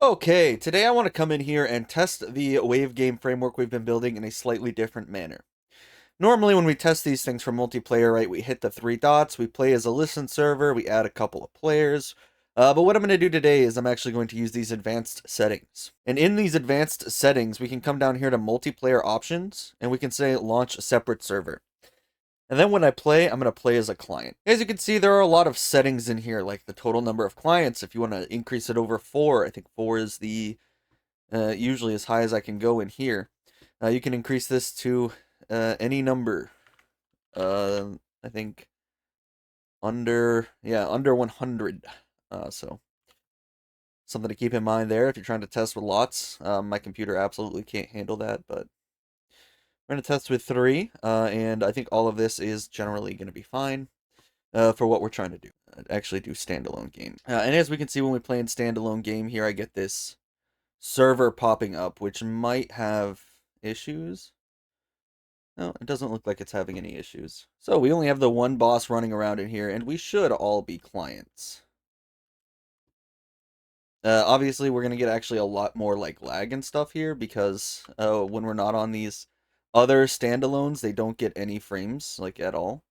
Okay, today I want to come in here and test the wave game framework we've been building in a slightly different manner. Normally when we test these things for multiplayer, right, we hit the three dots, we play as a listen server, we add a couple of players. But what I'm going to do today is I'm actually going to use these advanced settings. And in these advanced settings, we can come down here to multiplayer options, and we can say launch a separate server. And then when I play, I'm going to play as a client. As you can see, there are a lot of settings in here, like the total number of clients. If you want to increase it over 4, I think 4 is the usually as high as I can go in here. You can increase this to any number. I think under 100. So something to keep in mind there if you're trying to test with lots. My computer absolutely can't handle that, but we're going to test with 3, and I think all of this is generally going to be fine for what we're trying to do. Actually do standalone game. And as we can see when we play in standalone game here, I get this server popping up, which might have issues. No, it doesn't look like it's having any issues. So we only have the one boss running around in here, and we should all be clients. Obviously, we're going to get actually a lot more like lag and stuff here, because when we're not on these other standalones, they don't get any frames, like, at all.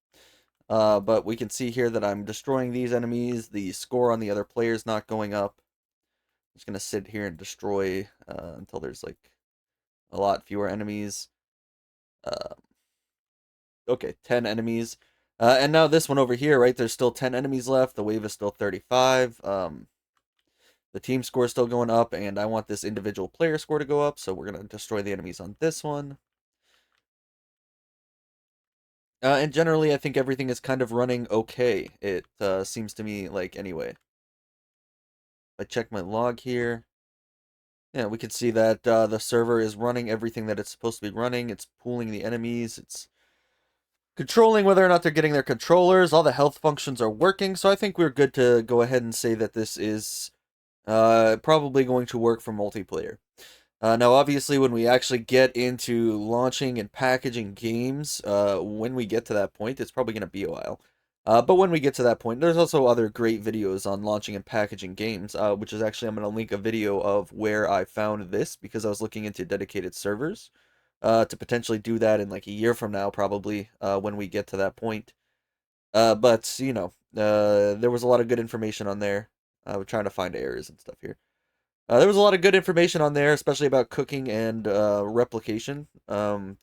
But we can see here that I'm destroying these enemies, the score on the other player's not going up. I'm just going to sit here and destroy until there's, like, a lot fewer enemies. Okay, 10 enemies. And now this one over here, right, there's still 10 enemies left. The wave is still 35. The team score is still going up, and I want this individual player score to go up, so we're going to destroy the enemies on this one. And generally, I think everything is kind of running okay. It seems to me like, anyway. If I check my log here, yeah, we can see that the server is running everything that it's supposed to be running. It's pooling the enemies. It's controlling whether or not they're getting their controllers. All the health functions are working, so I think we're good to go ahead and say that this is probably going to work for multiplayer. Now, obviously, when we actually get into launching and packaging games, when we get to that point, it's probably going to be a while. But when we get to that point, there's also other great videos on launching and packaging games, which is actually, I'm going to link a video of where I found this, because I was looking into dedicated servers to potentially do that in like a year from now, probably, when we get to that point. But, you know, there was a lot of good information on there. We're trying to find errors and stuff here. There was a lot of good information on there, especially about cooking and replication,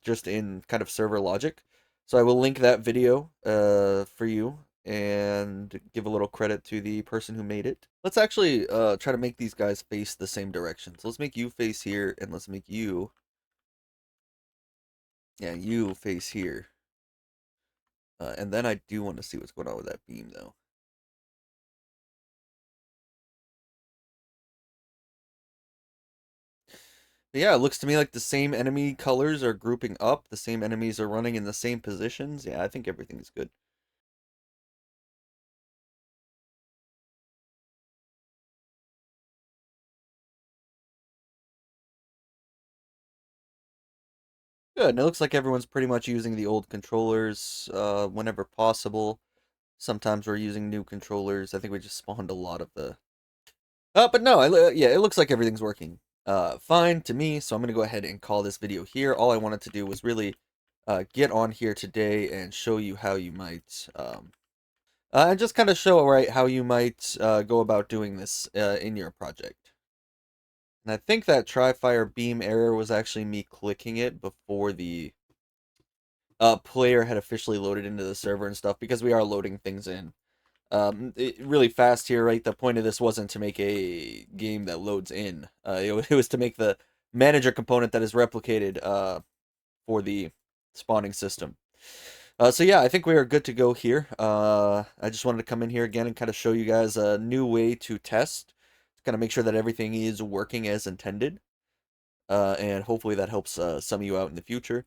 just in kind of server logic. So I will link that video for you and give a little credit to the person who made it. Let's actually try to make these guys face the same direction. So let's make you face here, and let's make you, yeah, you face here. And then I do want to see what's going on with that beam, though. But yeah, it looks to me like the same enemy colors are grouping up. The same enemies are running in the same positions. Yeah, I think everything's good. Good, and it looks like everyone's pretty much using the old controllers whenever possible. Sometimes we're using new controllers. I think we just spawned a lot of the... but no, yeah, it looks like everything's working fine to me, so I'm going to go ahead and call this video here. All I wanted to do was really get on here today and show you how you might... and just kind of show, right, how you might go about doing this in your project. And I think that Tri-Fire Beam error was actually me clicking it before the player had officially loaded into the server and stuff, because we are loading things in really fast here, right? The point of this wasn't to make a game that loads in. It was to make the manager component that is replicated for the spawning system. So yeah, I think we are good to go here. I just wanted to come in here again and kind of show you guys a new way to test, to kind of make sure that everything is working as intended. And hopefully that helps some of you out in the future.